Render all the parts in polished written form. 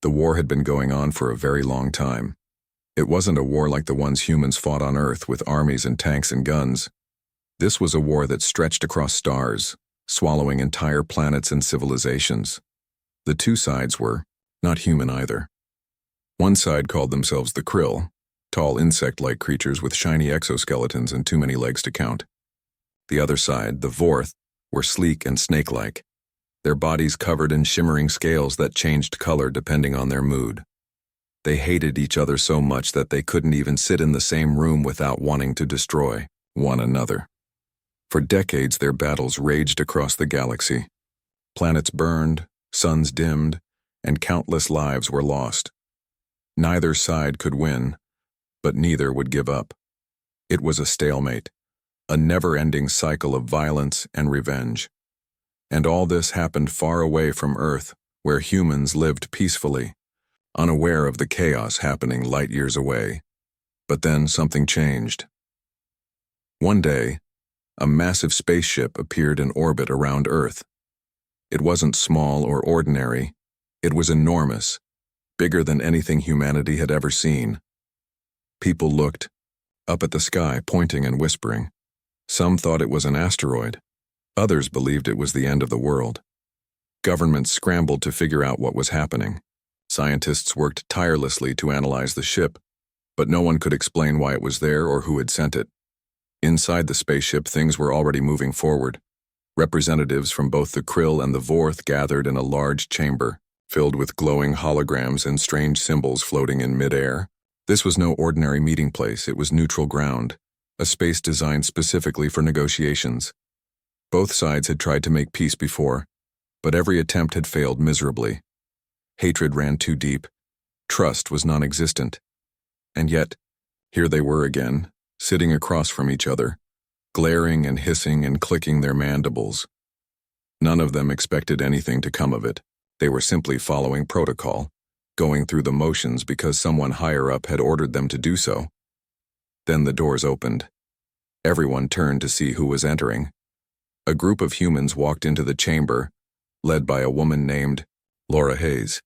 The war had been going on for a very long time. It wasn't a war like the ones humans fought on Earth with armies and tanks and guns. This was a war that stretched across stars, swallowing entire planets and civilizations. The two sides were not human either. One side called themselves the Krill, tall insect-like creatures with shiny exoskeletons and too many legs to count. The other side, the Vorth, were sleek and snake-like, their bodies covered in shimmering scales that changed color depending on their mood. They hated each other so much that they couldn't even sit in the same room without wanting to destroy one another. For decades, their battles raged across the galaxy. Planets burned, suns dimmed, and countless lives were lost. Neither side could win, but neither would give up. It was a stalemate, a never-ending cycle of violence and revenge. And all this happened far away from Earth, where humans lived peacefully, unaware of the chaos happening light years away. But then something changed. One day, a massive spaceship appeared in orbit around Earth. It wasn't small or ordinary. It was enormous, bigger than anything humanity had ever seen. People looked up at the sky, pointing and whispering. Some thought it was an asteroid. Others believed it was the end of the world. Governments scrambled to figure out what was happening. Scientists worked tirelessly to analyze the ship, but no one could explain why it was there or who had sent it. Inside the spaceship, things were already moving forward. Representatives from both the Krill and the Vorth gathered in a large chamber, filled with glowing holograms and strange symbols floating in midair. This was no ordinary meeting place, it was neutral ground, a space designed specifically for negotiations. Both sides had tried to make peace before, but every attempt had failed miserably. Hatred ran too deep. Trust was non-existent. And yet, here they were again, sitting across from each other, glaring and hissing and clicking their mandibles. None of them expected anything to come of it. They were simply following protocol, going through the motions because someone higher up had ordered them to do so. Then the doors opened. Everyone turned to see who was entering. A group of humans walked into the chamber, led by a woman named Laura Hayes.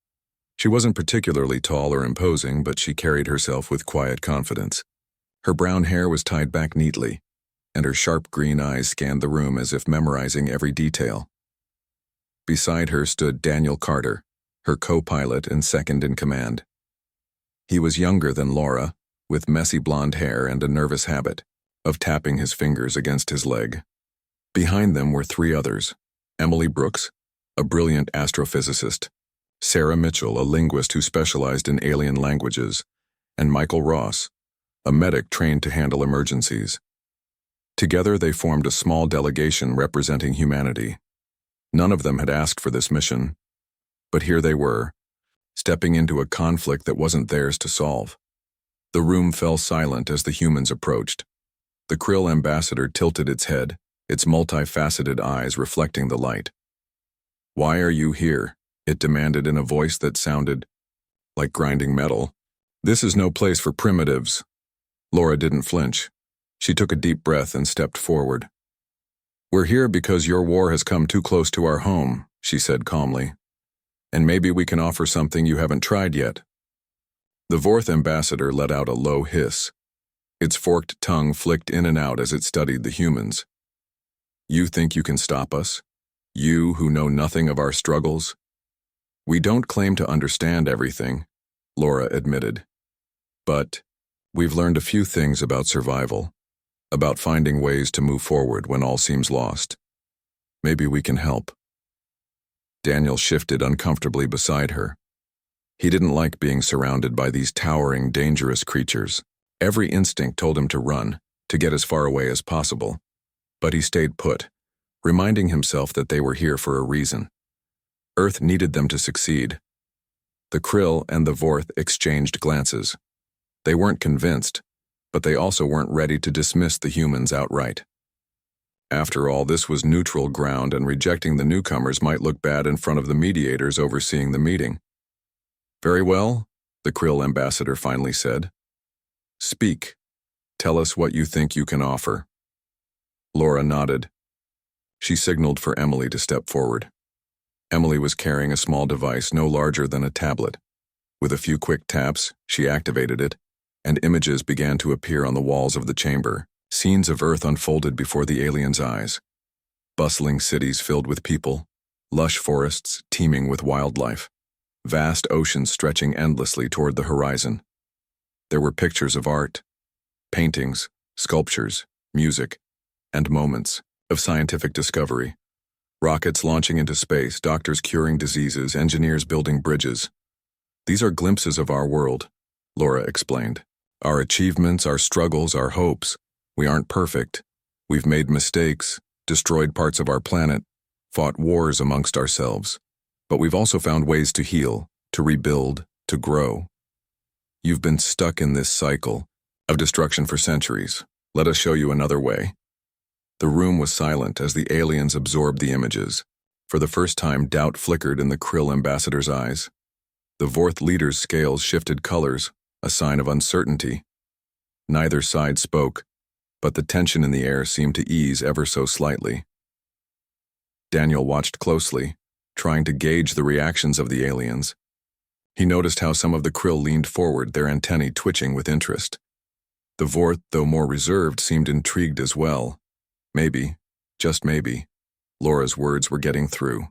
She wasn't particularly tall or imposing, but she carried herself with quiet confidence. Her brown hair was tied back neatly, and her sharp green eyes scanned the room as if memorizing every detail. Beside her stood Daniel Carter, her co-pilot and second in command. He was younger than Laura, with messy blonde hair and a nervous habit of tapping his fingers against his leg. Behind them were three others: Emily Brooks, a brilliant astrophysicist, Sarah Mitchell, a linguist who specialized in alien languages, and Michael Ross, a medic trained to handle emergencies. Together they formed a small delegation representing humanity. None of them had asked for this mission, but here they were, stepping into a conflict that wasn't theirs to solve. The room fell silent as the humans approached. The Krill ambassador tilted its head, its multifaceted eyes reflecting the light. "Why are you here?" it demanded in a voice that sounded like grinding metal. "This is no place for primitives." Laura didn't flinch. She took a deep breath and stepped forward. "We're here because your war has come too close to our home," she said calmly. "And maybe we can offer something you haven't tried yet." The Vorth ambassador let out a low hiss. Its forked tongue flicked in and out as it studied the humans. "You think you can stop us? You who know nothing of our struggles?" "We don't claim to understand everything," Laura admitted. "But we've learned a few things about survival, about finding ways to move forward when all seems lost. Maybe we can help." Daniel shifted uncomfortably beside her. He didn't like being surrounded by these towering, dangerous creatures. Every instinct told him to run, to get as far away as possible. But he stayed put, reminding himself that they were here for a reason. Earth needed them to succeed. The Krill and the Vorth exchanged glances. They weren't convinced, but they also weren't ready to dismiss the humans outright. After all, this was neutral ground, and rejecting the newcomers might look bad in front of the mediators overseeing the meeting. "Very well," the Krill ambassador finally said. "Speak. Tell us what you think you can offer." Laura nodded. She signaled for Emily to step forward. Emily was carrying a small device no larger than a tablet, With a few quick taps, she activated it, and images began to appear on the walls of the chamber. Scenes of Earth unfolded before the aliens' eyes. Bustling cities filled with people, lush forests teeming with wildlife, vast oceans stretching endlessly toward the horizon. There were pictures of art, paintings, sculptures, music, and moments of scientific discovery. Rockets launching into space, doctors curing diseases, engineers building bridges. These are glimpses of our world, Laura explained. Our achievements, our struggles, our hopes. We aren't perfect. We've made mistakes, destroyed parts of our planet, fought wars amongst ourselves. But we've also found ways to heal, to rebuild, to grow. You've been stuck in this cycle of destruction for centuries. Let us show you another way. The room was silent as the aliens absorbed the images. For the first time, doubt flickered in the Krill ambassador's eyes. The Vorth leader's scales shifted colors, a sign of uncertainty. Neither side spoke, but the tension in the air seemed to ease ever so slightly. Daniel watched closely, trying to gauge the reactions of the aliens. He noticed how some of the Krill leaned forward, their antennae twitching with interest. The Vorth, though more reserved, seemed intrigued as well. Maybe, just maybe, Laura's words were getting through.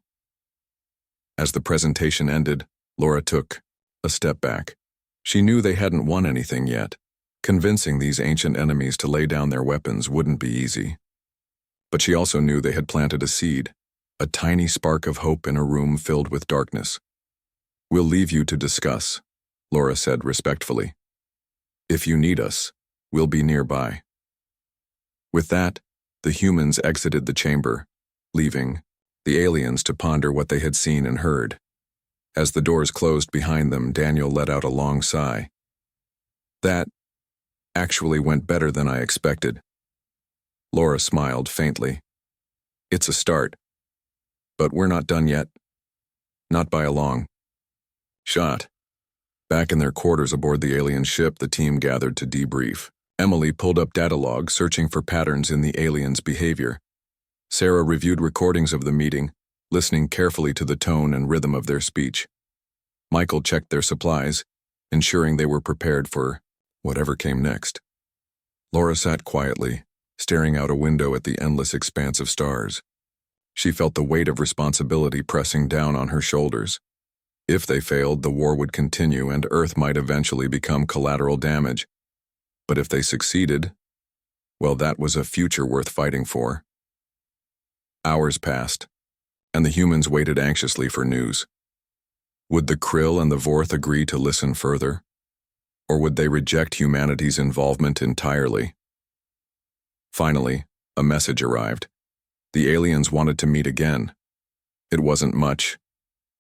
As the presentation ended, Laura took a step back. She knew they hadn't won anything yet. Convincing these ancient enemies to lay down their weapons wouldn't be easy. But she also knew they had planted a seed, a tiny spark of hope in a room filled with darkness. "We'll leave you to discuss," Laura said respectfully. "If you need us, we'll be nearby." With that, the humans exited the chamber, leaving the aliens to ponder what they had seen and heard. As the doors closed behind them, Daniel let out a long sigh. "That actually went better than I expected." Laura smiled faintly. "It's a start. But we're not done yet. Not by a long shot." Back in their quarters aboard the alien ship, the team gathered to debrief. Emily pulled up data logs, searching for patterns in the aliens' behavior. Sarah reviewed recordings of the meeting, listening carefully to the tone and rhythm of their speech. Michael checked their supplies, ensuring they were prepared for whatever came next. Laura sat quietly, staring out a window at the endless expanse of stars. She felt the weight of responsibility pressing down on her shoulders. If they failed, the war would continue and Earth might eventually become collateral damage. But if they succeeded, well, that was a future worth fighting for. Hours passed, and the humans waited anxiously for news. Would the Krill and the Vorth agree to listen further? Or would they reject humanity's involvement entirely? Finally, a message arrived. The aliens wanted to meet again. It wasn't much,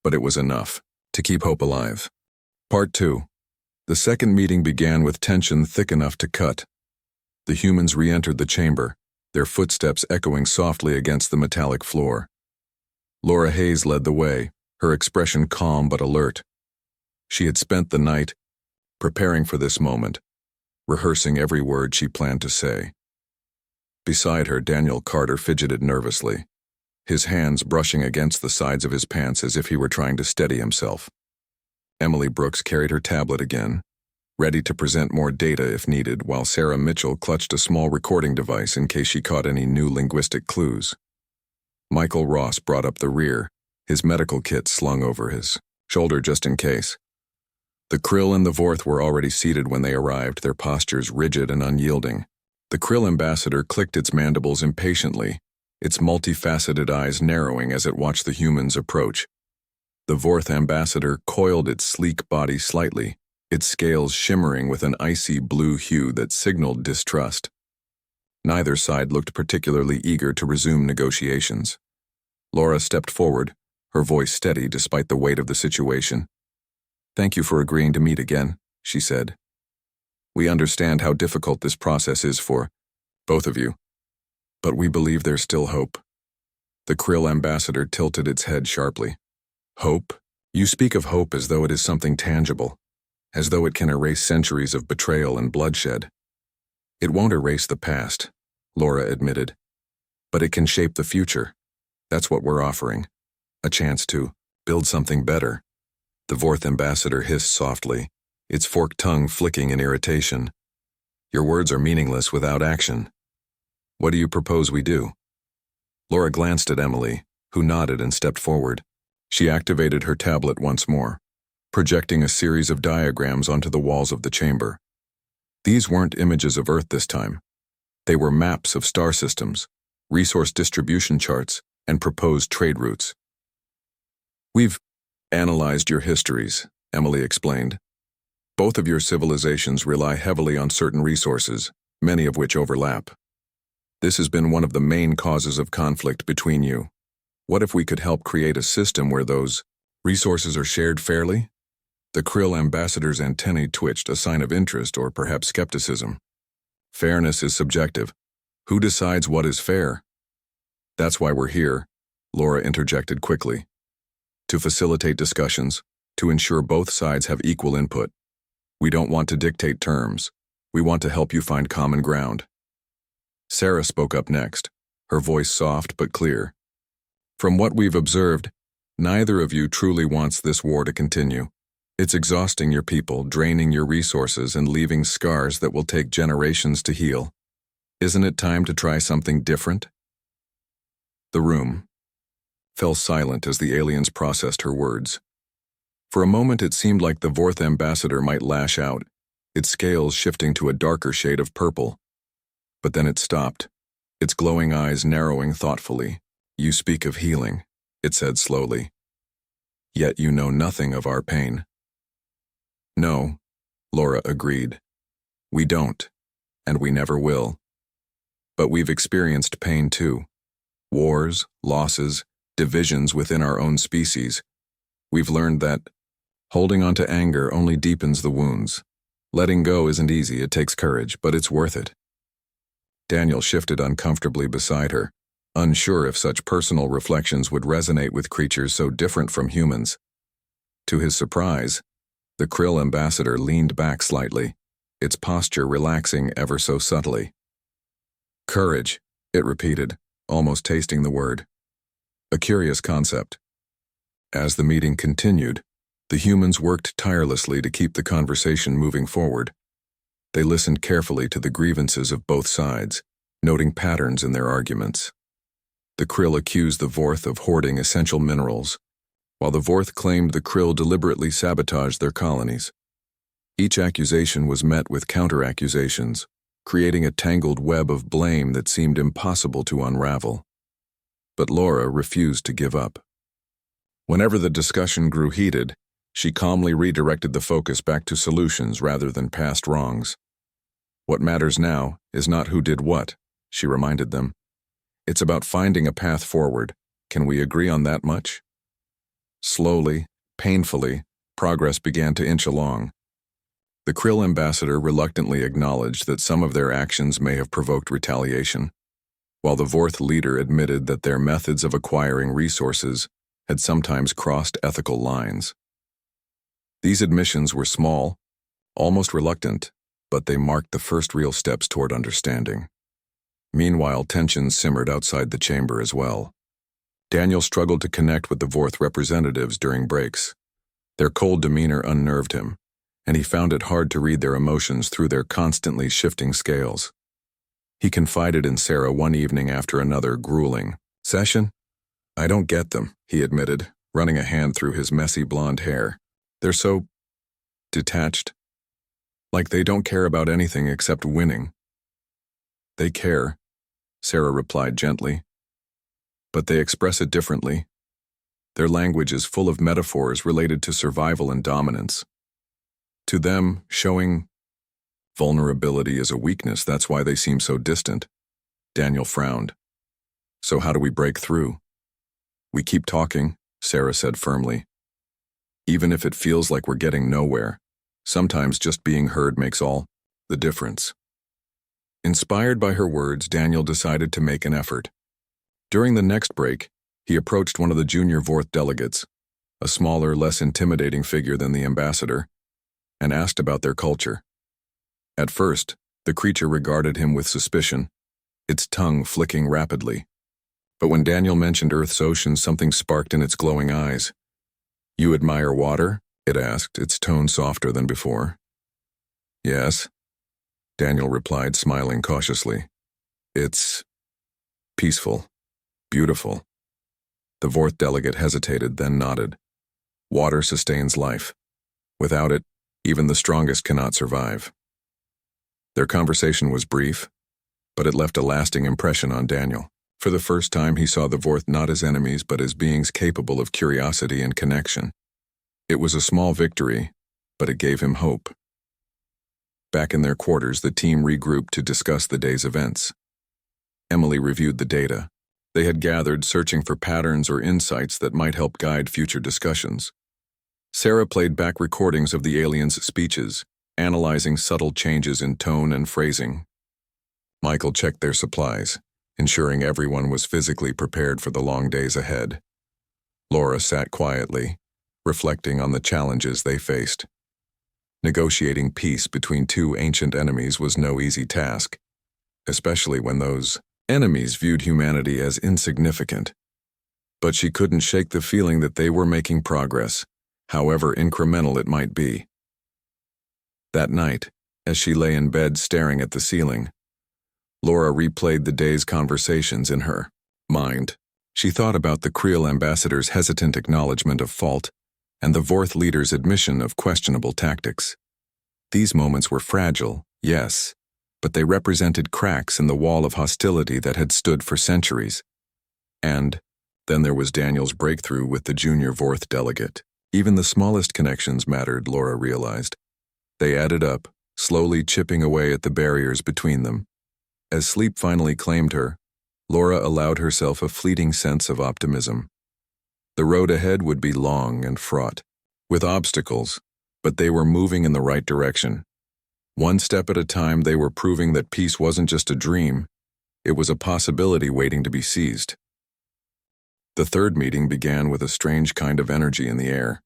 but it was enough to keep hope alive. Part 2. The second meeting began with tension thick enough to cut. The humans re-entered the chamber, their footsteps echoing softly against the metallic floor. Laura Hayes led the way, her expression calm but alert. She had spent the night preparing for this moment, rehearsing every word she planned to say. Beside her, Daniel Carter fidgeted nervously, his hands brushing against the sides of his pants as if he were trying to steady himself. Emily Brooks carried her tablet again, ready to present more data if needed, while Sarah Mitchell clutched a small recording device in case she caught any new linguistic clues. Michael Ross brought up the rear, his medical kit slung over his shoulder just in case. The Krill and the Vorth were already seated when they arrived, their postures rigid and unyielding. The Krill ambassador clicked its mandibles impatiently, its multifaceted eyes narrowing as it watched the humans approach. The Vorth ambassador coiled its sleek body slightly, its scales shimmering with an icy blue hue that signaled distrust. Neither side looked particularly eager to resume negotiations. Laura stepped forward, her voice steady despite the weight of the situation. "Thank you for agreeing to meet again," she said. "We understand how difficult this process is for both of you, but we believe there's still hope." The Krill ambassador tilted its head sharply. "Hope? You speak of hope as though it is something tangible, as though it can erase centuries of betrayal and bloodshed." "It won't erase the past," Laura admitted, "but it can shape the future. That's what we're offering, a chance to build something better." The Vorth ambassador hissed softly, its forked tongue flicking in irritation. Your words are meaningless without action. What do you propose we do? Laura glanced at Emily, who nodded and stepped forward. She activated her tablet once more, projecting a series of diagrams onto the walls of the chamber. These weren't images of Earth this time. They were maps of star systems, resource distribution charts, and proposed trade routes. We've analyzed your histories, Emily explained. Both of your civilizations rely heavily on certain resources, many of which overlap. This has been one of the main causes of conflict between you. What if we could help create a system where those resources are shared fairly? The Krill ambassador's antennae twitched, a sign of interest or perhaps skepticism. Fairness is subjective. Who decides what is fair? That's why we're here, Laura interjected quickly. To facilitate discussions, to ensure both sides have equal input. We don't want to dictate terms. We want to help you find common ground. Sarah spoke up next, her voice soft but clear. From what we've observed, neither of you truly wants this war to continue. It's exhausting your people, draining your resources, and leaving scars that will take generations to heal. Isn't it time to try something different? The room fell silent as the aliens processed her words. For a moment it seemed like the Vorth ambassador might lash out, its scales shifting to a darker shade of purple. But then it stopped, its glowing eyes narrowing thoughtfully. You speak of healing, it said slowly. Yet you know nothing of our pain. No, Laura agreed. We don't, and we never will. But we've experienced pain too. Wars, losses, divisions within our own species. We've learned that holding on to anger only deepens the wounds. Letting go isn't easy, it takes courage, but it's worth it. Daniel shifted uncomfortably beside her, unsure if such personal reflections would resonate with creatures so different from humans. To his surprise, the Krill ambassador leaned back slightly, its posture relaxing ever so subtly. Courage, it repeated, almost tasting the word. A curious concept. As the meeting continued, the humans worked tirelessly to keep the conversation moving forward. They listened carefully to the grievances of both sides, noting patterns in their arguments. The Krill accused the Vorth of hoarding essential minerals, while the Vorth claimed the Krill deliberately sabotaged their colonies. Each accusation was met with counter-accusations, creating a tangled web of blame that seemed impossible to unravel. But Laura refused to give up. Whenever the discussion grew heated, she calmly redirected the focus back to solutions rather than past wrongs. What matters now is not who did what, she reminded them. It's about finding a path forward. Can we agree on that much? Slowly, painfully, progress began to inch along. The Krill ambassador reluctantly acknowledged that some of their actions may have provoked retaliation, while the Vorth leader admitted that their methods of acquiring resources had sometimes crossed ethical lines. These admissions were small, almost reluctant, but they marked the first real steps toward understanding. Meanwhile, tensions simmered outside the chamber as well. Daniel struggled to connect with the Vorth representatives during breaks. Their cold demeanor unnerved him, and he found it hard to read their emotions through their constantly shifting scales. He confided in Sarah one evening after another grueling session. I don't get them, he admitted, running a hand through his messy blonde hair. They're so detached. Like they don't care about anything except winning. They care, Sarah replied gently. But they express it differently. Their language is full of metaphors related to survival and dominance. To them, showing vulnerability is a weakness. That's why they seem so distant. Daniel frowned. So how do we break through? We keep talking, Sarah said firmly. Even if it feels like we're getting nowhere, sometimes just being heard makes all the difference. Inspired by her words, Daniel decided to make an effort. During the next break, he approached one of the junior Vorth delegates, a smaller, less intimidating figure than the ambassador, and asked about their culture. At first, the creature regarded him with suspicion, its tongue flicking rapidly. But when Daniel mentioned Earth's oceans, something sparked in its glowing eyes. You admire water? it asked, its tone softer than before. Yes, Daniel replied, smiling cautiously. It's peaceful, beautiful. The fourth delegate hesitated, then nodded. Water sustains life. Without it, even the strongest cannot survive. Their conversation was brief, but it left a lasting impression on Daniel. For the first time, he saw the Vorth not as enemies, but as beings capable of curiosity and connection. It was a small victory, but it gave him hope. Back in their quarters, the team regrouped to discuss the day's events. Emily reviewed the data they had gathered, searching for patterns or insights that might help guide future discussions. Sarah played back recordings of the aliens' speeches, analyzing subtle changes in tone and phrasing. Michael checked their supplies, ensuring everyone was physically prepared for the long days ahead. Laura sat quietly, reflecting on the challenges they faced. Negotiating peace between two ancient enemies was no easy task, especially when those enemies viewed humanity as insignificant. But she couldn't shake the feeling that they were making progress, however incremental it might be. That night, as she lay in bed staring at the ceiling, Laura replayed the day's conversations in her mind. She thought about the Creel ambassador's hesitant acknowledgement of fault and the Vorth leader's admission of questionable tactics. These moments were fragile, yes, but they represented cracks in the wall of hostility that had stood for centuries. And then there was Daniel's breakthrough with the junior Vorth delegate. Even the smallest connections mattered, Laura realized. They added up, slowly chipping away at the barriers between them. As sleep finally claimed her, Laura allowed herself a fleeting sense of optimism. The road ahead would be long and fraught, with obstacles, but they were moving in the right direction. One step at a time, they were proving that peace wasn't just a dream, it was a possibility waiting to be seized. The third meeting began with a strange kind of energy in the air.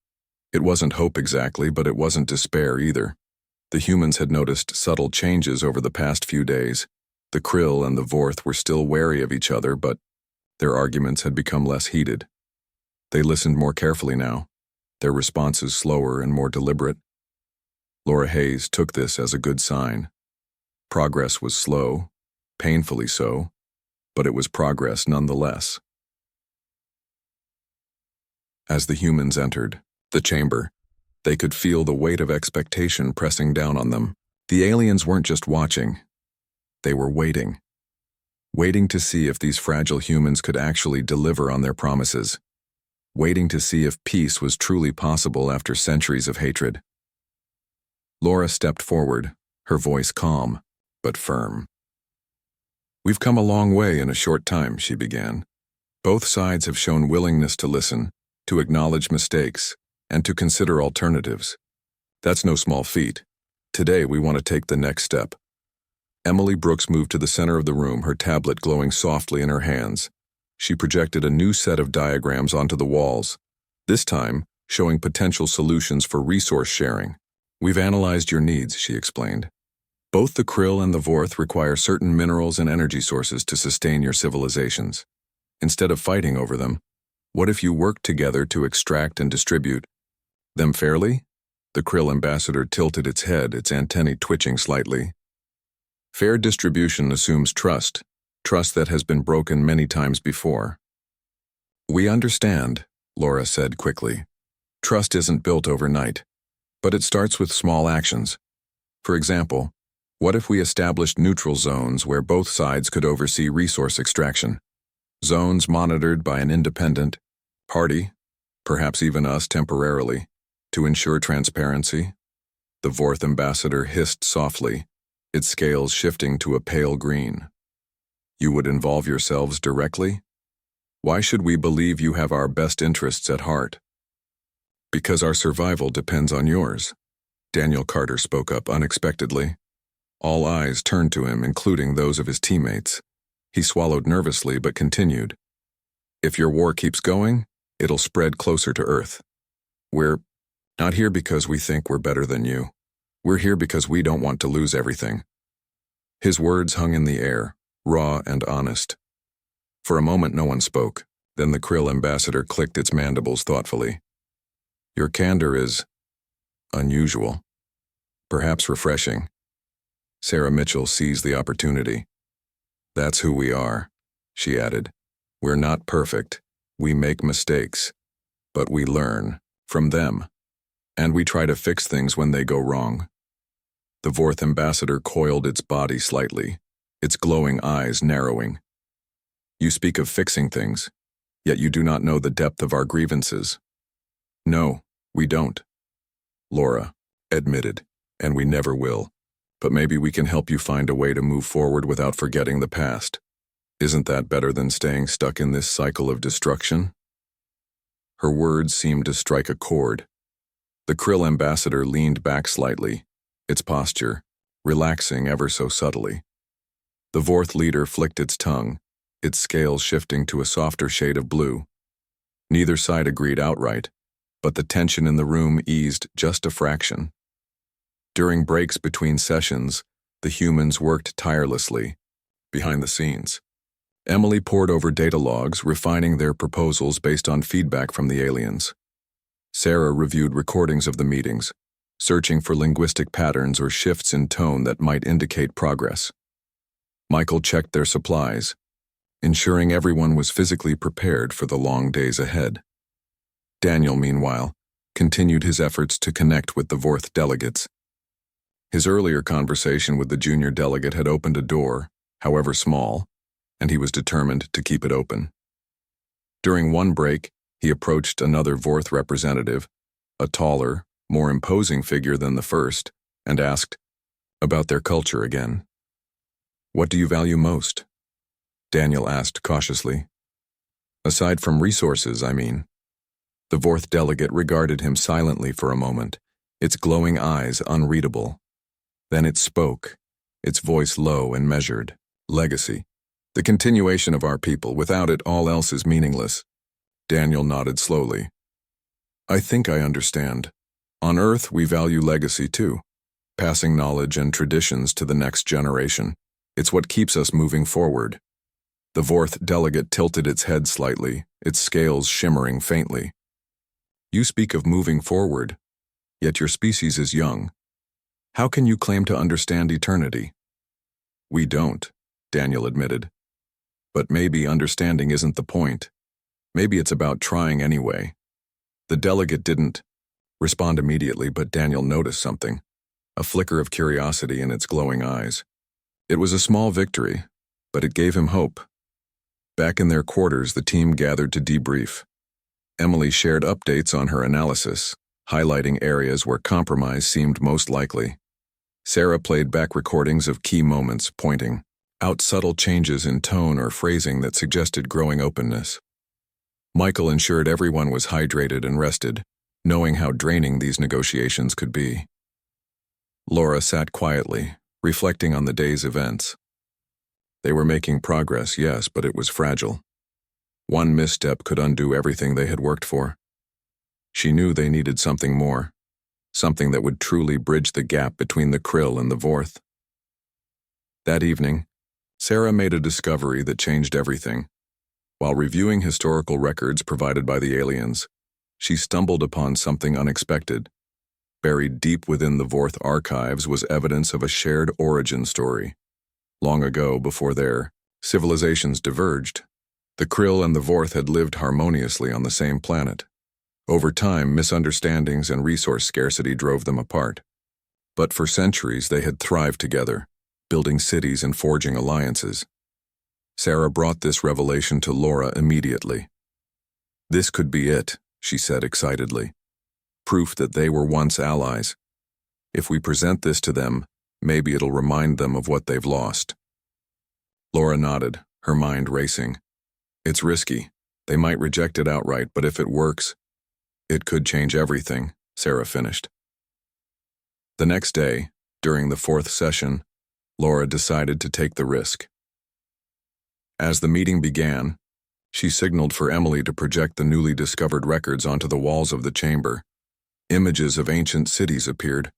It wasn't hope exactly, but it wasn't despair either. The humans had noticed subtle changes over the past few days. The Krill and the Vorth were still wary of each other, but their arguments had become less heated. They listened more carefully now, their responses slower and more deliberate. Laura Hayes took this as a good sign. Progress was slow, painfully so, but it was progress nonetheless. As the humans entered the chamber, they could feel the weight of expectation pressing down on them. The aliens weren't just watching, they were waiting. Waiting to see if these fragile humans could actually deliver on their promises. Waiting to see if peace was truly possible after centuries of hatred. Laura stepped forward, her voice calm, but firm. "We've come a long way in a short time," she began. "Both sides have shown willingness to listen, to acknowledge mistakes, and to consider alternatives. That's no small feat. Today we want to take the next step." Emily Brooks moved to the center of the room, her tablet glowing softly in her hands. She projected a new set of diagrams onto the walls, this time showing potential solutions for resource sharing. "We've analyzed your needs," she explained. "Both the Krill and the Vorth require certain minerals and energy sources to sustain your civilizations. Instead of fighting over them, what if you worked together to extract and distribute them fairly?" The Krill ambassador tilted its head, its antennae twitching slightly. "Fair distribution assumes trust that has been broken many times before." "We understand," Laura said quickly. "Trust isn't built overnight, but it starts with small actions. For example, what if we established neutral zones where both sides could oversee resource extraction? Zones monitored by an independent party, perhaps even us temporarily, to ensure transparency?" The Vorth ambassador hissed softly, its scales shifting to a pale green. "You would involve yourselves directly? Why should we believe you have our best interests at heart?" "Because our survival depends on yours," Daniel Carter spoke up unexpectedly. All eyes turned to him, including those of his teammates. He swallowed nervously but continued. "If your war keeps going, it'll spread closer to Earth. We're not here because we think we're better than you. We're here because we don't want to lose everything." His words hung in the air, raw and honest. For a moment no one spoke, then the Krill ambassador clicked its mandibles thoughtfully. "Your candor is Unusual. Perhaps refreshing. Sarah Mitchell seized the opportunity. That's who we are, she added. We're not perfect. We make mistakes. But we learn from them. And we try to fix things when they go wrong. The Vorth ambassador coiled its body slightly, its glowing eyes narrowing. You speak of fixing things, yet you do not know the depth of our grievances. No, we don't, Laura admitted, and we never will. But maybe we can help you find a way to move forward without forgetting the past. Isn't that better than staying stuck in this cycle of destruction? Her words seemed to strike a chord. The Krill ambassador leaned back slightly, its posture relaxing ever so subtly. The Vorth leader flicked its tongue, its scales shifting to a softer shade of blue. Neither side agreed outright, but the tension in the room eased just a fraction. During breaks between sessions, the humans worked tirelessly, behind the scenes. Emily pored over data logs, refining their proposals based on feedback from the aliens. Sarah reviewed recordings of the meetings, searching for linguistic patterns or shifts in tone that might indicate progress. Michael checked their supplies, ensuring everyone was physically prepared for the long days ahead. Daniel, meanwhile, continued his efforts to connect with the Vorth delegates. His earlier conversation with the junior delegate had opened a door, however small, and he was determined to keep it open. During one break, he approached another Vorth representative, a taller, more imposing figure than the first, and asked about their culture again. What do you value most? Daniel asked cautiously. Aside from resources, I mean. The Vorth delegate regarded him silently for a moment, its glowing eyes unreadable. Then it spoke, its voice low and measured. Legacy. The continuation of our people. Without it, all else is meaningless. Daniel nodded slowly. I think I understand. On Earth, we value legacy too, passing knowledge and traditions to the next generation. It's what keeps us moving forward. The Vorth delegate tilted its head slightly, its scales shimmering faintly. You speak of moving forward, yet your species is young. How can you claim to understand eternity? We don't, Daniel admitted. But maybe understanding isn't the point. Maybe it's about trying anyway. The delegate didn't respond immediately, but Daniel noticed something, a flicker of curiosity in its glowing eyes. It was a small victory, but it gave him hope. Back in their quarters, the team gathered to debrief. Emily shared updates on her analysis, highlighting areas where compromise seemed most likely. Sarah played back recordings of key moments, pointing out subtle changes in tone or phrasing that suggested growing openness. Michael ensured everyone was hydrated and rested, knowing how draining these negotiations could be. Laura sat quietly, reflecting on the day's events. They were making progress, yes, but it was fragile. One misstep could undo everything they had worked for. She knew they needed something more, something that would truly bridge the gap between the Krill and the Vorth. That evening, Sarah made a discovery that changed everything. While reviewing historical records provided by the aliens, she stumbled upon something unexpected. Buried deep within the Vorth archives was evidence of a shared origin story. Long ago, before their civilizations diverged, the Krill and the Vorth had lived harmoniously on the same planet. Over time, misunderstandings and resource scarcity drove them apart. But for centuries, they had thrived together, building cities and forging alliances. Sarah brought this revelation to Laura immediately. This could be it, she said excitedly. Proof that they were once allies. If we present this to them, maybe it'll remind them of what they've lost. Laura nodded, her mind racing. It's risky. They might reject it outright, but if it works, it could change everything, Sarah finished. The next day, during the fourth session, Laura decided to take the risk. As the meeting began, she signaled for Emily to project the newly discovered records onto the walls of the chamber. Images of ancient cities appeared,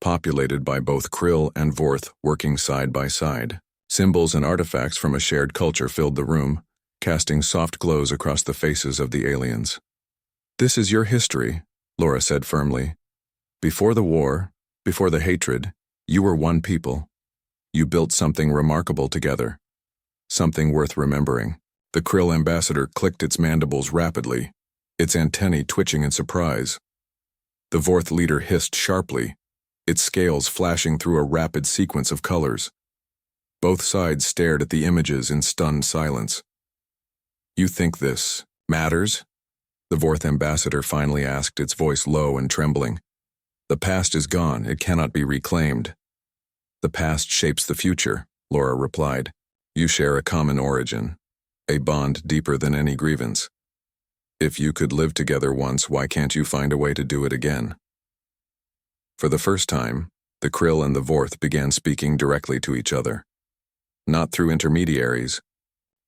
populated by both Krill and Vorth working side by side. Symbols and artifacts from a shared culture filled the room, casting soft glows across the faces of the aliens. This is your history, Laura said firmly. Before the war, before the hatred, you were one people. You built something remarkable together. Something worth remembering. The Krill ambassador clicked its mandibles rapidly, its antennae twitching in surprise. The Vorth leader hissed sharply, its scales flashing through a rapid sequence of colors. Both sides stared at the images in stunned silence. You think this matters? The Vorth ambassador finally asked, its voice low and trembling. The past is gone, it cannot be reclaimed. The past shapes the future, Laura replied. You share a common origin, a bond deeper than any grievance. If you could live together once, why can't you find a way to do it again? For the first time, the Krill and the Vorth began speaking directly to each other. Not through intermediaries,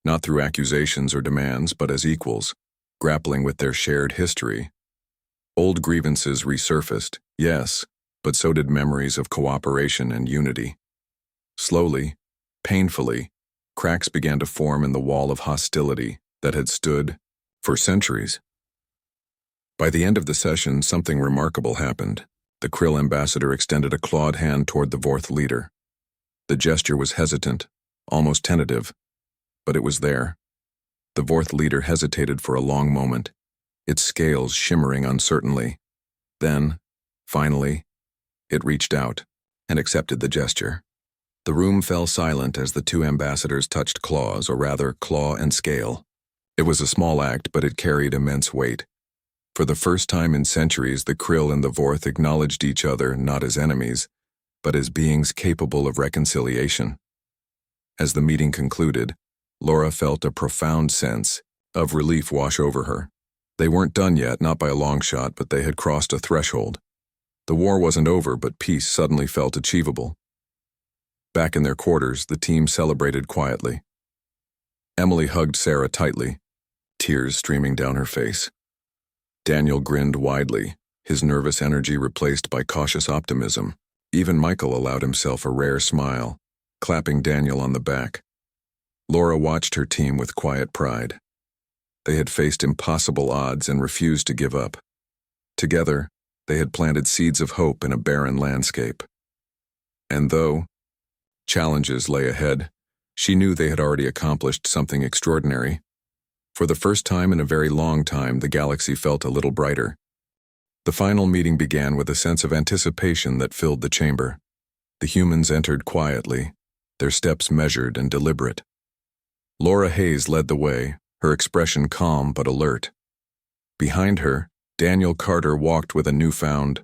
not through accusations or demands, but as equals, grappling with their shared history. Old grievances resurfaced, yes, but so did memories of cooperation and unity. Slowly, painfully, cracks began to form in the wall of hostility that had stood for centuries. By the end of the session, something remarkable happened. The Krill ambassador extended a clawed hand toward the Vorth leader. The gesture was hesitant, almost tentative, but it was there. The Vorth leader hesitated for a long moment, its scales shimmering uncertainly. Then, finally, it reached out and accepted the gesture. The room fell silent as the two ambassadors touched claws, or rather, claw and scale. It was a small act, but it carried immense weight. For the first time in centuries, the Krill and the Vorth acknowledged each other not as enemies, but as beings capable of reconciliation. As the meeting concluded, Laura felt a profound sense of relief wash over her. They weren't done yet, not by a long shot, but they had crossed a threshold. The war wasn't over, but peace suddenly felt achievable. Back in their quarters, the team celebrated quietly. Emily hugged Sarah tightly, tears streaming down her face. Daniel grinned widely, his nervous energy replaced by cautious optimism. Even Michael allowed himself a rare smile, clapping Daniel on the back. Laura watched her team with quiet pride. They had faced impossible odds and refused to give up. Together, they had planted seeds of hope in a barren landscape. And though challenges lay ahead, she knew they had already accomplished something extraordinary. For the first time in a very long time, the galaxy felt a little brighter. The final meeting began with a sense of anticipation that filled the chamber. The humans entered quietly, their steps measured and deliberate. Laura Hayes led the way, her expression calm but alert. Behind her, Daniel Carter walked with a newfound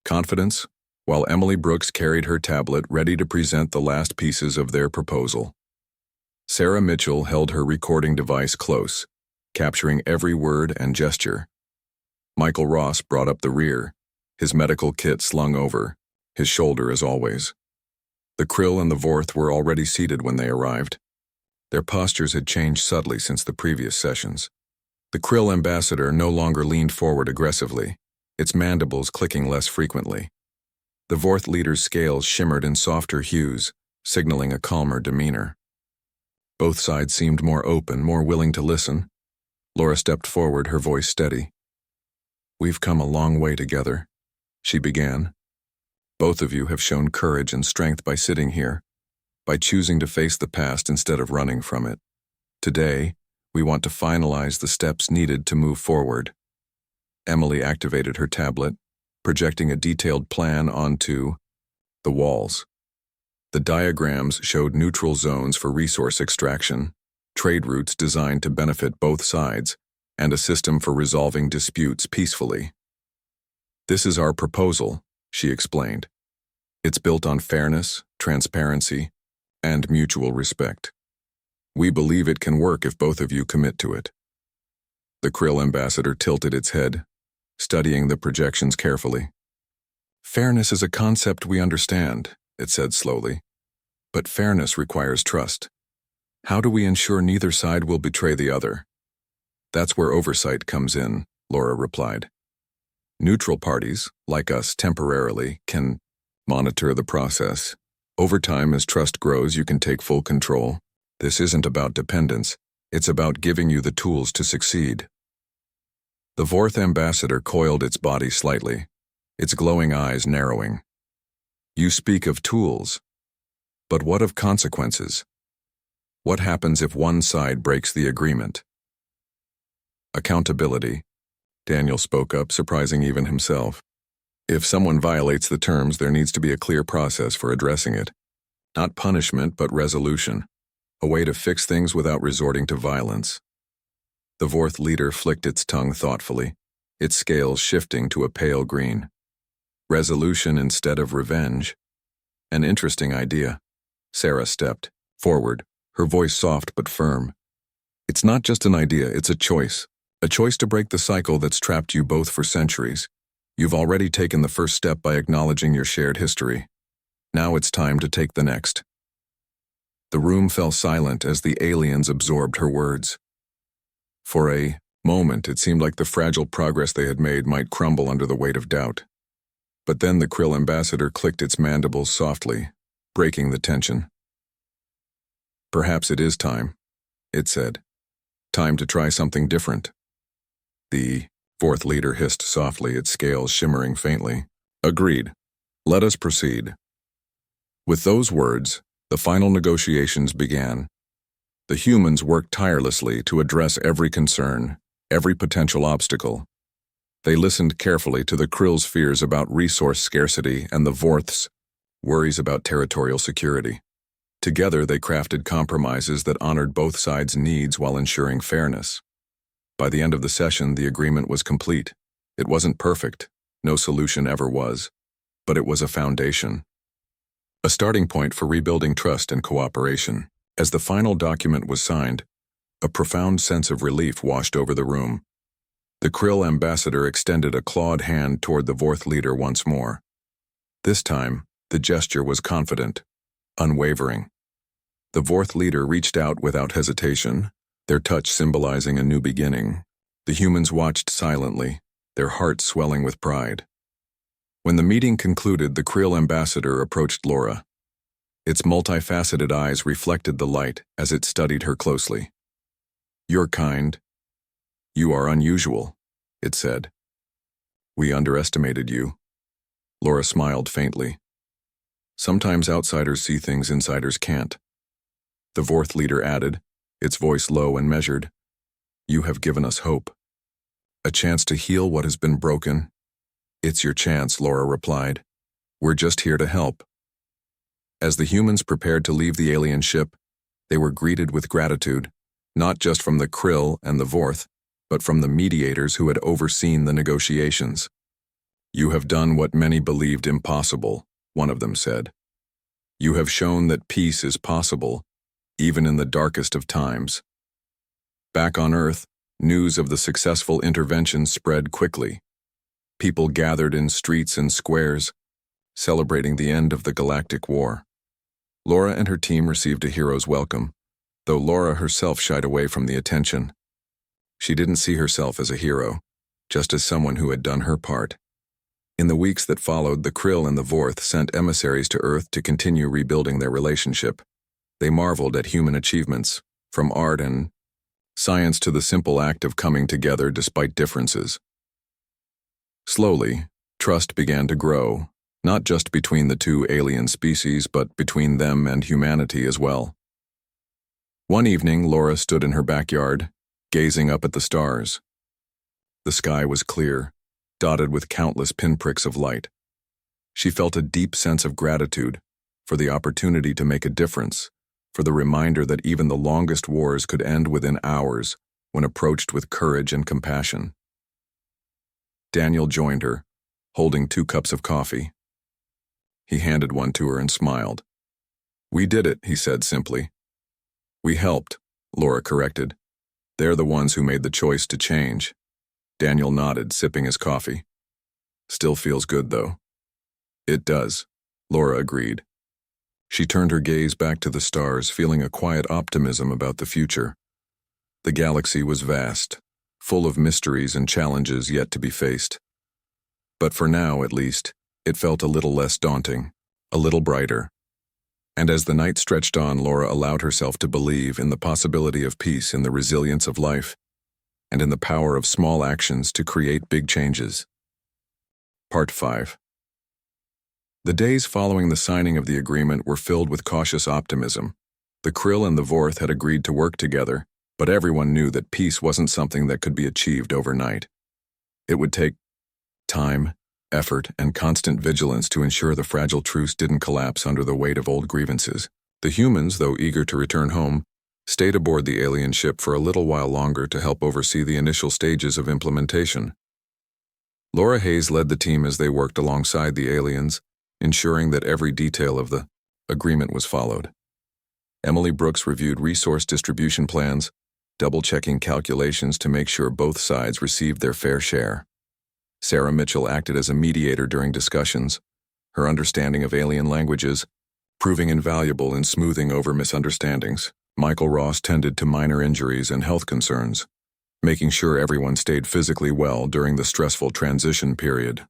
confidence, while Emily Brooks carried her tablet ready to present the last pieces of their proposal. Sarah Mitchell held her recording device close, capturing every word and gesture. Michael Ross brought up the rear, his medical kit slung over, his shoulder as always. The Krill and the Vorth were already seated when they arrived. Their postures had changed subtly since the previous sessions. The Krill ambassador no longer leaned forward aggressively, its mandibles clicking less frequently. The Vorth leader's scales shimmered in softer hues, signaling a calmer demeanor. Both sides seemed more open, more willing to listen. Laura stepped forward, her voice steady. "We've come a long way together," she began. "Both of you have shown courage and strength by sitting here, by choosing to face the past instead of running from it. Today, we want to finalize the steps needed to move forward." Emily activated her tablet, projecting a detailed plan onto the walls. The diagrams showed neutral zones for resource extraction, trade routes designed to benefit both sides, and a system for resolving disputes peacefully. "This is our proposal," she explained. "It's built on fairness, transparency, and mutual respect. We believe it can work if both of you commit to it." The Krill ambassador tilted its head, studying the projections carefully. "Fairness is a concept we understand," it said slowly. "But fairness requires trust. How do we ensure neither side will betray the other?" "That's where oversight comes in," Laura replied. "Neutral parties, like us temporarily, can monitor the process. Over time, as trust grows, you can take full control. This isn't about dependence, it's about giving you the tools to succeed." The Vorth ambassador coiled its body slightly, its glowing eyes narrowing. You speak of tools, but what of consequences? What happens if one side breaks the agreement? Accountability. Daniel spoke up, surprising even himself. If someone violates the terms, there needs to be a clear process for addressing it. Not punishment, but resolution. A way to fix things without resorting to violence. The Vorth leader flicked its tongue thoughtfully, its scales shifting to a pale green. Resolution instead of revenge. An interesting idea. Sarah stepped forward, her voice soft but firm. It's not just an idea, it's a choice. A choice to break the cycle that's trapped you both for centuries. You've already taken the first step by acknowledging your shared history. Now it's time to take the next. The room fell silent as the aliens absorbed her words. For a moment, it seemed like the fragile progress they had made might crumble under the weight of doubt. But then the Krill ambassador clicked its mandibles softly, breaking the tension. Perhaps it is time, it said. Time to try something different. The Vorth leader hissed softly, its scales shimmering faintly. Agreed. Let us proceed. With those words, the final negotiations began. The humans worked tirelessly to address every concern, every potential obstacle. They listened carefully to the Krill's fears about resource scarcity and the Vorth's worries about territorial security. Together, they crafted compromises that honored both sides' needs while ensuring fairness. By the end of the session, the agreement was complete. It wasn't perfect, no solution ever was, but it was a foundation. A starting point for rebuilding trust and cooperation. As the final document was signed, a profound sense of relief washed over the room. The Krill ambassador extended a clawed hand toward the Vorth leader once more. This time, the gesture was confident, unwavering. The Vorth leader reached out without hesitation, their touch symbolizing a new beginning. The humans watched silently, their hearts swelling with pride. When the meeting concluded, the Krill ambassador approached Laura. Its multifaceted eyes reflected the light as it studied her closely. You're kind. You are unusual, it said. We underestimated you. Laura smiled faintly. Sometimes outsiders see things insiders can't. The Vorth leader added, its voice low and measured. You have given us hope. A chance to heal what has been broken. It's your chance, Laura replied. We're just here to help. As the humans prepared to leave the alien ship, they were greeted with gratitude, not just from the Krill and the Vorth, but from the mediators who had overseen the negotiations. You have done what many believed impossible, one of them said. You have shown that peace is possible, even in the darkest of times. Back on Earth, news of the successful intervention spread quickly. People gathered in streets and squares, celebrating the end of the Galactic War. Laura and her team received a hero's welcome, though Laura herself shied away from the attention. She didn't see herself as a hero, just as someone who had done her part. In the weeks that followed, the Krill and the Vorth sent emissaries to Earth to continue rebuilding their relationship. They marveled at human achievements, from art and science to the simple act of coming together despite differences. Slowly, trust began to grow, not just between the two alien species, but between them and humanity as well. One evening, Laura stood in her backyard, gazing up at the stars. The sky was clear, dotted with countless pinpricks of light. She felt a deep sense of gratitude for the opportunity to make a difference, for the reminder that even the longest wars could end within hours when approached with courage and compassion. Daniel joined her, holding 2 cups of coffee. He handed one to her and smiled. We did it, he said simply. We helped, Laura corrected. They're the ones who made the choice to change. Daniel nodded, sipping his coffee. Still feels good, though. It does, Laura agreed. She turned her gaze back to the stars, feeling a quiet optimism about the future. The galaxy was vast, full of mysteries and challenges yet to be faced. But for now, at least, it felt a little less daunting, a little brighter. And as the night stretched on, Laura allowed herself to believe in the possibility of peace, in the resilience of life, and in the power of small actions to create big changes. Part 5. The days following the signing of the agreement were filled with cautious optimism. The Krill and the Vorth had agreed to work together, but everyone knew that peace wasn't something that could be achieved overnight. It would take time, effort, and constant vigilance to ensure the fragile truce didn't collapse under the weight of old grievances. The humans, though eager to return home, stayed aboard the alien ship for a little while longer to help oversee the initial stages of implementation. Laura Hayes led the team as they worked alongside the aliens, ensuring that every detail of the agreement was followed. Emily Brooks reviewed resource distribution plans, double-checking calculations to make sure both sides received their fair share. Sarah Mitchell acted as a mediator during discussions, her understanding of alien languages proving invaluable in smoothing over misunderstandings. Michael Ross tended to minor injuries and health concerns, making sure everyone stayed physically well during the stressful transition period.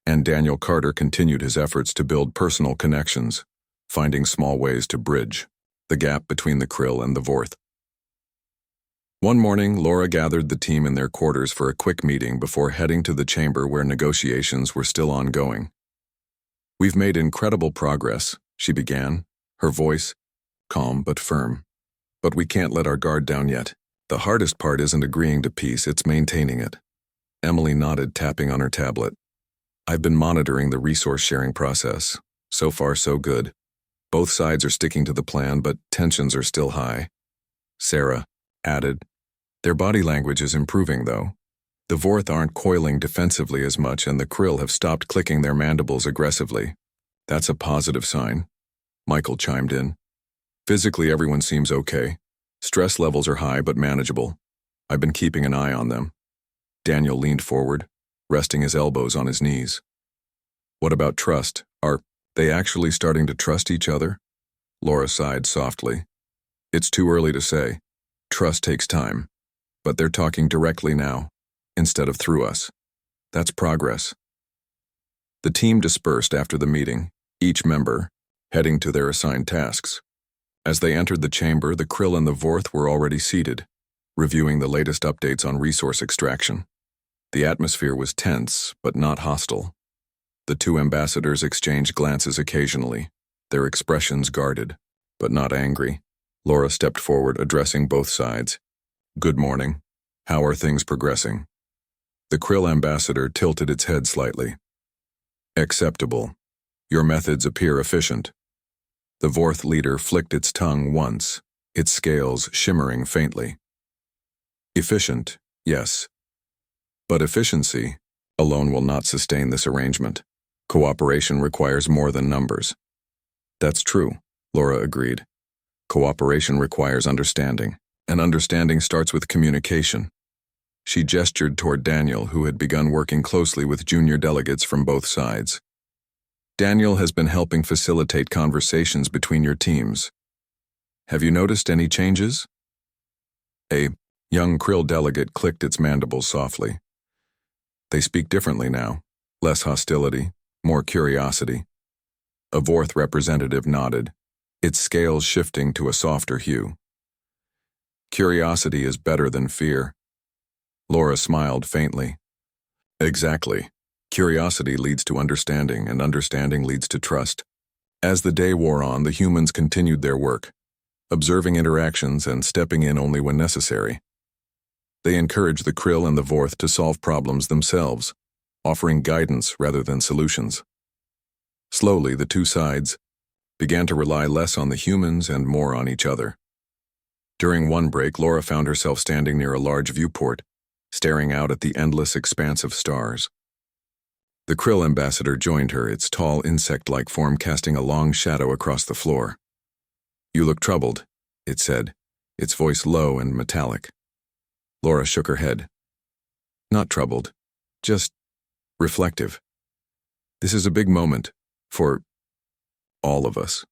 And Daniel Carter continued his efforts to build personal connections, finding small ways to bridge the gap between the Krill and the Vorth. One morning, Laura gathered the team in their quarters for a quick meeting before heading to the chamber where negotiations were still ongoing. "We've made incredible progress," she began, her voice calm but firm. "But we can't let our guard down yet. The hardest part isn't agreeing to peace, it's maintaining it." Emily nodded, tapping on her tablet. "I've been monitoring the resource-sharing process. So far, so good. Both sides are sticking to the plan, but tensions are still high." Sarah added, "Their body language is improving, though. The Vorth aren't coiling defensively as much, and the Krill have stopped clicking their mandibles aggressively. That's a positive sign." Michael chimed in. "Physically, everyone seems okay. Stress levels are high but manageable. I've been keeping an eye on them." Daniel leaned forward, resting his elbows on his knees. "What about trust? Are they actually starting to trust each other?" Laura sighed softly. "It's too early to say. Trust takes time. But they're talking directly now, instead of through us. That's progress." The team dispersed after the meeting, each member heading to their assigned tasks. As they entered the chamber, the Krill and the Vorth were already seated, reviewing the latest updates on resource extraction. The atmosphere was tense, but not hostile. The two ambassadors exchanged glances occasionally, their expressions guarded, but not angry. Laura stepped forward, addressing both sides. "Good morning. How are things progressing?" The Krill ambassador tilted its head slightly. "Acceptable. Your methods appear efficient." The Vorth leader flicked its tongue once, its scales shimmering faintly. "Efficient, yes. But efficiency alone will not sustain this arrangement. Cooperation requires more than numbers." "That's true," Laura agreed. "Cooperation requires understanding, and understanding starts with communication." She gestured toward Daniel, who had begun working closely with junior delegates from both sides. "Daniel has been helping facilitate conversations between your teams. Have you noticed any changes?" A young Krill delegate clicked its mandibles softly. "They speak differently now. Less hostility, more curiosity." A Vorth representative nodded, its scales shifting to a softer hue. "Curiosity is better than fear." Laura smiled faintly. "Exactly. Curiosity leads to understanding, and understanding leads to trust." As the day wore on, the humans continued their work, observing interactions and stepping in only when necessary. They encouraged the Krill and the Vorth to solve problems themselves, offering guidance rather than solutions. Slowly, the two sides began to rely less on the humans and more on each other. During one break, Laura found herself standing near a large viewport, staring out at the endless expanse of stars. The Krill ambassador joined her, its tall insect-like form casting a long shadow across the floor. "You look troubled," it said, its voice low and metallic. Laura shook her head. "Not troubled, just reflective. This is a big moment for all of us.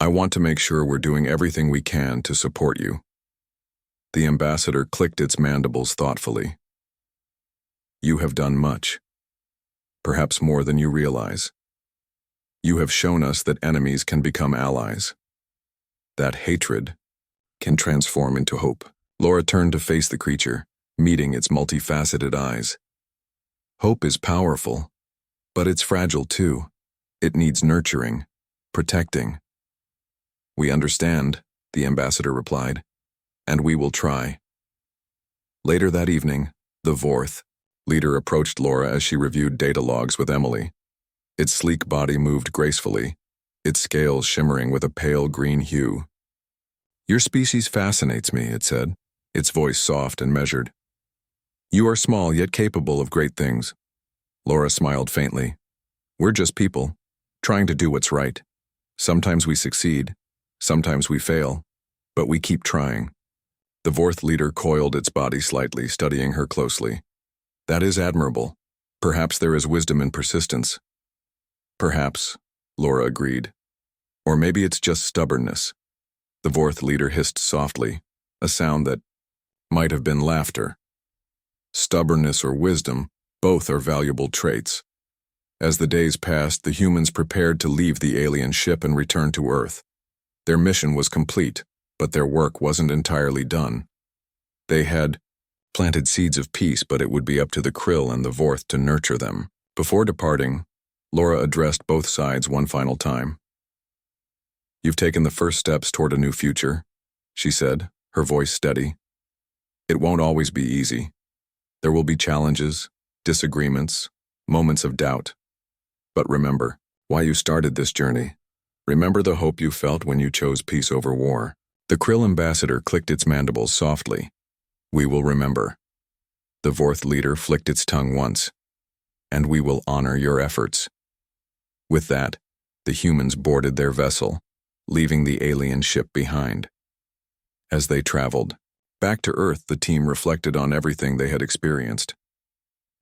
I want to make sure we're doing everything we can to support you." The ambassador clicked its mandibles thoughtfully. "You have done much. Perhaps more than you realize. You have shown us that enemies can become allies. That hatred can transform into hope." Laura turned to face the creature, meeting its multifaceted eyes. Hope is powerful, but it's fragile too. It needs nurturing, protecting. We understand, the ambassador replied, and we will try. Later that evening, the Vorth leader approached Laura as she reviewed data logs with Emily. Its sleek body moved gracefully, its scales shimmering with a pale green hue. Your species fascinates me, it said, its voice soft and measured. You are small yet capable of great things. Laura smiled faintly. We're just people, trying to do what's right. Sometimes we succeed, sometimes we fail, but we keep trying. The Vorth leader coiled its body slightly, studying her closely. That is admirable. Perhaps there is wisdom in persistence. Perhaps, Laura agreed. Or maybe it's just stubbornness. The Vorth leader hissed softly, a sound that might have been laughter. Stubbornness or wisdom, both are valuable traits. As the days passed, the humans prepared to leave the alien ship and return to Earth. Their mission was complete, but their work wasn't entirely done. They had planted seeds of peace, but it would be up to the Krill and the Vorth to nurture them. Before departing, Laura addressed both sides one final time. You've taken the first steps toward a new future, she said, her voice steady. It won't always be easy. There will be challenges, disagreements, moments of doubt. But remember why you started this journey. Remember the hope you felt when you chose peace over war. The Krill ambassador clicked its mandibles softly. We will remember. The Vorth leader flicked its tongue once. And we will honor your efforts. With that, the humans boarded their vessel, leaving the alien ship behind. As they traveled back to Earth, the team reflected on everything they had experienced.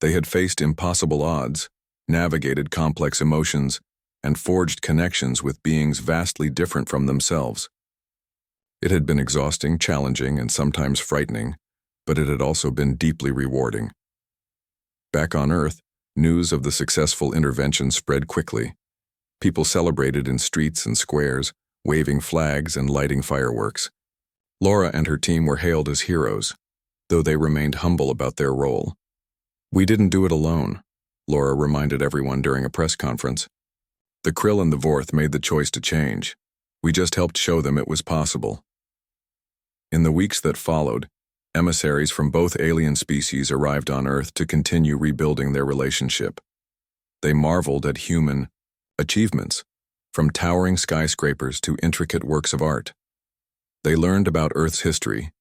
They had faced impossible odds, navigated complex emotions, and forged connections with beings vastly different from themselves. It had been exhausting, challenging, and sometimes frightening, but it had also been deeply rewarding. Back on Earth, news of the successful intervention spread quickly. People celebrated in streets and squares, waving flags and lighting fireworks. Laura and her team were hailed as heroes, though they remained humble about their role. We didn't do it alone, Laura reminded everyone during a press conference. The Krill and the Vorth made the choice to change. We just helped show them it was possible. In the weeks that followed, emissaries from both alien species arrived on Earth to continue rebuilding their relationship. They marveled at human achievements, from towering skyscrapers to intricate works of art. They learned about Earth's history,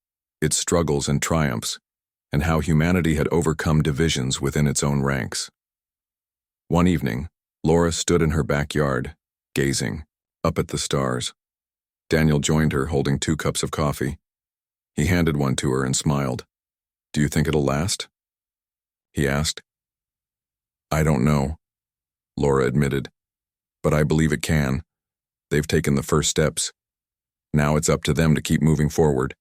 its struggles and triumphs, and how humanity had overcome divisions within its own ranks. One evening, Laura stood in her backyard, gazing up at the stars. Daniel joined her, holding 2 cups of coffee. He handed one to her and smiled. Do you think it'll last? He asked. I don't know, Laura admitted, but I believe it can. They've taken the first steps. Now it's up to them to keep moving forward.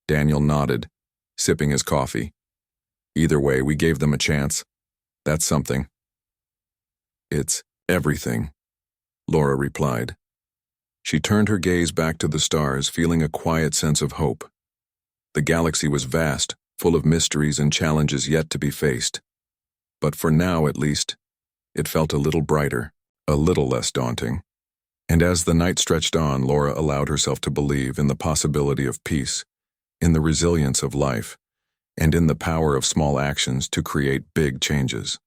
Daniel nodded, sipping his coffee. Either way, we gave them a chance. That's something. It's everything, Laura replied. She turned her gaze back to the stars, feeling a quiet sense of hope. The galaxy was vast, full of mysteries and challenges yet to be faced. But for now, at least, it felt a little brighter, a little less daunting. And as the night stretched on, Laura allowed herself to believe in the possibility of peace, in the resilience of life, and in the power of small actions to create big changes.